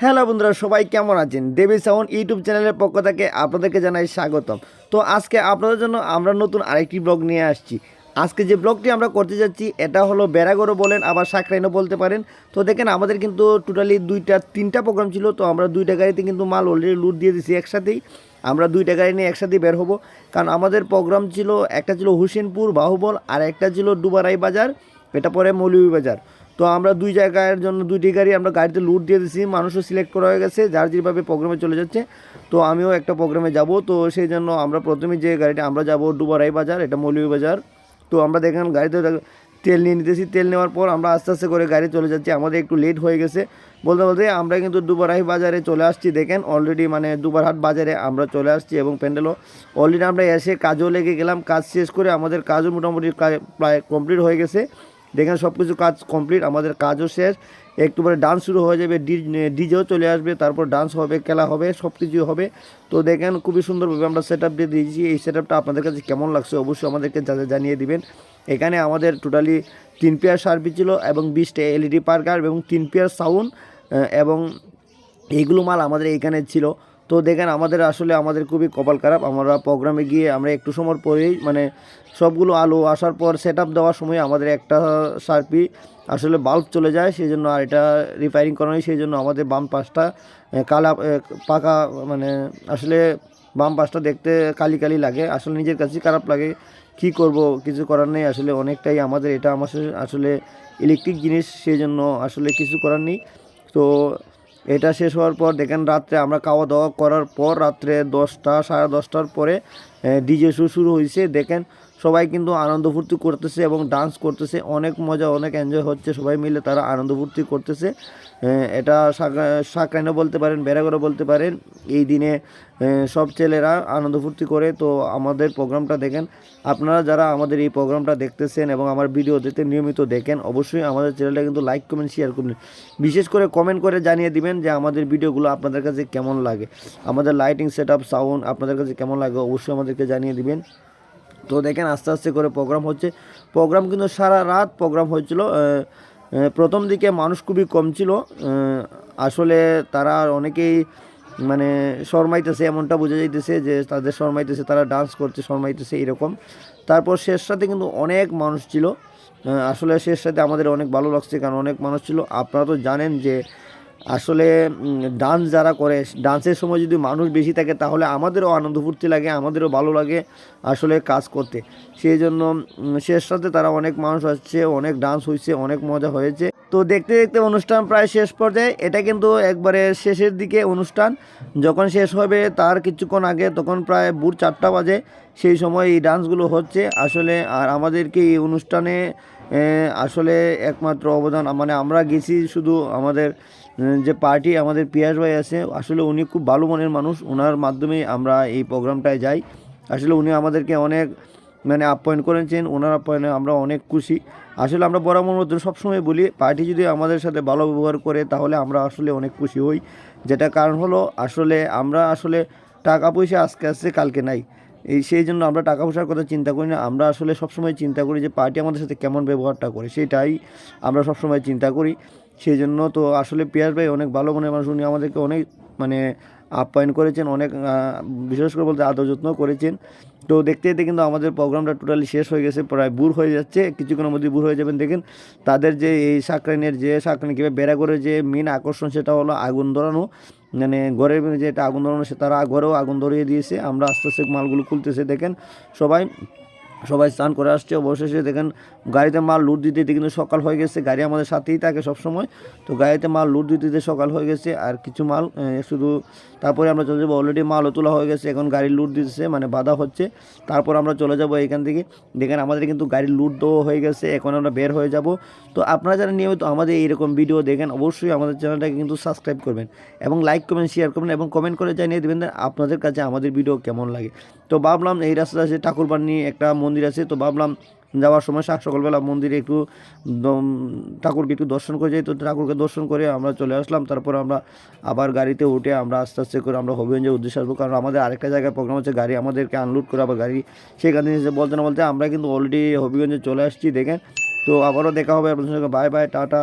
Hello বন্ধুরা, সবাই কেমন আছেন? দেবী সাউন্ড ইউটিউব চ্যানেলের পক্ষ থেকে আপনাদেরকে জানাই স্বাগতম। তো আজকে আপনাদের জন্য আমরা নতুন আরেকটি ব্লগ নিয়ে আসছি। আজকে যে ব্লগটি আমরা করতে যাচ্ছি এটা হলো বেড়াগড়ও বলেন, আবার সাকরাইনও বলতে পারেন। তো দেখেন আমাদের কিন্তু টোটালি তিনটা প্রোগ্রাম ছিল। তো আমরা দুইটা গাড়িতে কিন্তু মাল অলরেডি লুট দিয়ে দিছি একসাথেই। আমরা দুইটা গাড়ি নিয়ে একসাথেই বের হব, কারণ আমাদের প্রোগ্রাম ছিল, একটা ছিল হোসেনপুর বাহুবল আর একটা ছিল ডুবারাই বাজার, এটা পরে মৌলভীবাজার। তো আমরা দুই জায়গার জন্য দুইটি গাড়ি আমরা গাড়িতে লুট দিয়ে দিয়েছি, মানুষও সিলেক্ট করা হয়ে গেছে যার যেভাবে প্রোগ্রামে চলে যাচ্ছে। তো আমিও একটা প্রোগ্রামে যাব, তো সেই জন্য আমরা প্রথমে যে গাড়িটা আমরা যাব ডুবারাই বাজার, এটা মৌলভীবাজার। তো আমরা দেখেন গাড়িতে তেল নিয়ে নিতেছি, তেল নেওয়ার পর আমরা আস্তে আস্তে করে গাড়ি চলে যাচ্ছি। আমাদের একটু লেট হয়ে গেছে বলতে বলতে আমরা কিন্তু দুবারাই বাজারে চলে আসছি। দেখেন অলরেডি মানে দুবারহাট বাজারে আমরা চলে আসছি এবং প্যান্ডেলও অলরেডি আমরা এসে কাজও লেগে গেলাম। কাজ শেষ করে আমাদের কাজও মোটামুটি প্রায় কমপ্লিট হয়ে গেছে। দেখেন সব কিছু কাজ কমপ্লিট, আমাদের কাজও শেষ। একটু পরে ডান্স শুরু হয়ে যাবে, ডিজেও চলে আসবে, তারপর ডান্স হবে, খেলা হবে, সব কিছুই হবে। তো দেখেন খুবই সুন্দরভাবে আমরা সেট আপ দিয়ে দিয়েছি। এই সেট আপটা আপনাদের কাছে কেমন লাগছে অবশ্যই আমাদেরকে জানিয়ে দিবেন। এখানে আমাদের টোটালি 3 পেয়ার সার্ভিস ছিল এবং 20টা এলইডি পার্কার এবং 3 পেয়ার সাউন্ড এবং এইগুলো মাল আমাদের এইখানে ছিল। তো দেখেন আমাদের খুবই কপাল খারাপ। আমরা প্রোগ্রামে গিয়ে আমরা একটু সময় পরেই মানে সবগুলো আলো আসার পর সেট আপ দেওয়ার সময় আমাদের একটা সার্পি আসলে বাল্ব চলে যায়, সেই জন্য আর এটা রিপেয়ারিং করা হয়। সেই জন্য আমাদের বাম পাশটা কালা পাকা মানে আসলে বাম পাশটা দেখতে কালি কালি লাগে, আসলে নিজের কাছেই খারাপ লাগে। কি করব, কিছু করার নেই। আসলে অনেকটাই আমাদের এটা আসলে ইলেকট্রিক জিনিস, সেই জন্য আসলে কিছু করার নেই। তো এটা শেষ হওয়ার পর দেখেন রাত্রে আমরা খাওয়া দাওয়া করার পর রাত্রে 10টা সাড়ে 10টার পরে ডিজে শো শুরু হয়েছে। দেখেন সবাই কিন্তু আনন্দ ফুর্তি করতেছে এবং ডান্স করতেছে, অনেক মজা অনেক এনজয় হচ্ছে, সবাই মিলে তারা আনন্দ ফুর্তি করতেছে। এটা সাকরাইনও বলতে পারেন, বেড়াগড়ও বলতে পারেন। এই দিনে সব ছেলেরা আনন্দ ফুর্তি করে। তো আমাদের প্রোগ্রামটা দেখেন, আপনারা যারা আমাদের এই প্রোগ্রামটা দেখতেছেন এবং আমার ভিডিও দেখতে নিয়মিত দেখেন, অবশ্যই আমাদের চ্যানেলটা কিন্তু লাইক কমেন্ট শেয়ার করবেন। বিশেষ করে কমেন্ট করে জানিয়ে দিবেন যে আমাদের ভিডিওগুলো আপনাদের কাছে কেমন লাগে, আমাদের লাইটিং সেট আপ সাউন্ড আপনাদের কাছে কেমন লাগে, অবশ্যই আমাদেরকে জানিয়ে দিবেন। তো দেখেন আস্তে আস্তে করে প্রোগ্রাম হচ্ছে। প্রোগ্রাম কিন্তু সারা রাত প্রোগ্রাম হয়েছিল। প্রথম দিকে মানুষ খুবই কম ছিল, আসলে তারা অনেকেই মানে শর্মাইতেছে, এমনটা বোঝা যাইতেছে যে তাদের শর্মাইতেছে, তারা ডান্স করছে শর্মাইতেছে এরকম। তারপর শেষ রাতে কিন্তু অনেক মানুষ ছিল। আসলে শেষ রাতে আমাদের অনেক ভালো লাগছে, কারণ অনেক মানুষ ছিল। আপনারা তো জানেন যে আসলে ডান্স যারা করে, ডান্সের সময় যদি মানুষ বেশি থাকে তাহলে আমাদেরও আনন্দ ফুর্তি লাগে, আমাদেরও ভালো লাগে আসলে কাজ করতে। সেই জন্য শেষ রাতে তারা অনেক মানুষ আসছে, অনেক ডান্স হয়েছে, অনেক মজা হয়েছে। তো দেখতে দেখতে অনুষ্ঠান প্রায় শেষ পর্যায়ে। এটা কিন্তু একবারে শেষের দিকে অনুষ্ঠান, যখন শেষ হবে তার কিছুক্ষণ আগে তখন প্রায় ভোর 4টা বাজে, সেই সময় এই ডান্সগুলো হচ্ছে আসলে। আর আমাদেরকে এই অনুষ্ঠানে আসলে একমাত্র অবদান মানে আমরা গেছি শুধু আমাদের যে পার্টি, আমাদের পিয়াস ভাই আছে, আসলে উনি খুব ভালো মনের মানুষ, ওনার মাধ্যমেই আমরা এই প্রোগ্রামটায় যাই। আসলে উনি আমাদেরকে অনেক মানে আপ্যায়ন করেছেন, ওনার আপ্যায়নে আমরা অনেক খুশি। আসলে আমরা বরাবর মধ্যে সবসময় বলি, পার্টি যদি আমাদের সাথে ভালো ব্যবহার করে তাহলে আমরা আসলে অনেক খুশি হই। যেটা কারণ হলো আসলে আমরা আসলে টাকা পয়সা আজকে আসছে কালকে নাই, সেই জন্য আমরা টাকা পয়সার কথা চিন্তা করি না। আমরা আসলে সবসময় চিন্তা করি যে পার্টি আমাদের সাথে কেমন ব্যবহারটা করে, সেটাই আমরা সবসময় চিন্তা করি। সেই জন্য তো আসলে পিয়াস ভাই অনেক ভালো মনের মানুষ, উনি আমাদেরকে অনেক মানে আপ্যায়ন করেছেন, অনেক বিশেষ করে বলতে আদর যত্ন করেছেন। তো দেখতে দেখতে কিন্তু আমাদের প্রোগ্রামটা টোটালি শেষ হয়ে গেছে, প্রায় বুর হয়ে যাচ্ছে, কিছুক্ষণের মধ্যে বুর হয়ে যাবেন। দেখেন তাদের যে এই সাকরাইনের যে সাকরাইন কীভাবে বেড়া করে যে মেন আকর্ষণ সেটা হলো আগুন ধরানো, মানে ঘরের যে এটা আগুন ধরানো, সে তারা ঘরেও আগুন ধরিয়ে দিয়েছে। আমরা আস্তে আস্তে মালগুলো খুলতেছে, দেখেন সবাই সবাই স্নান করে আসছে। অবশেষে দেখেন গাড়িতে মাল লুট দিতে দিতে কিন্তু সকাল হয়ে গেছে, গাড়ি আমাদের সাথেই থাকে সবসময়। তো গাড়িতে মাল লুট দিতে দিতে সকাল হয়ে গেছে, আর কিছু মাল শুধু তারপরে আমরা চলে যাবো। অলরেডি মালও তোলা হয়ে গেছে, এখন গাড়ি লুট দিতেছে মানে বাধা হচ্ছে, তারপর আমরা চলে যাব এখান থেকে। দেখেন আমাদের কিন্তু গাড়ির লুট দেওয়া হয়ে গেছে, এখন আমরা বের হয়ে যাব। তো আপনারা যারা নিয়মিত আমাদের এইরকম ভিডিও দেখেন অবশ্যই আমাদের চ্যানেলটাকে কিন্তু সাবস্ক্রাইব করবেন এবং লাইক করবেন, শেয়ার করবেন এবং কমেন্ট করে জানিয়ে দেবেন আপনাদের কাছে আমাদের ভিডিও কেমন লাগে। তো ভাবলাম এই রাস্তা আছে ঠাকুরবাড়ি একটা মন্দির আছে, তো ভাবলাম যাওয়ার সময় সকালবেলা মন্দিরে একটু ঠাকুরকে একটু দর্শন করে যাই। তো ঠাকুরকে দর্শন করে আমরা চলে আসলাম। তারপর আমরা আবার গাড়িতে উঠে আমরা আস্তে আস্তে করে আমরা হবিগঞ্জের উদ্দেশ্যে আসবো, কারণ আমাদের আরেকটা জায়গায় প্রোগ্রাম হচ্ছে, গাড়ি আমাদেরকে আনলোড করে আবার গাড়ি সেখান থেকে বলতে না বলতে আমরা কিন্তু অলরেডি হবিগঞ্জে চলে আসছি। দেখেন তো আবারও দেখা হবে আপনাদের সঙ্গে, বাই বাই, টাটা।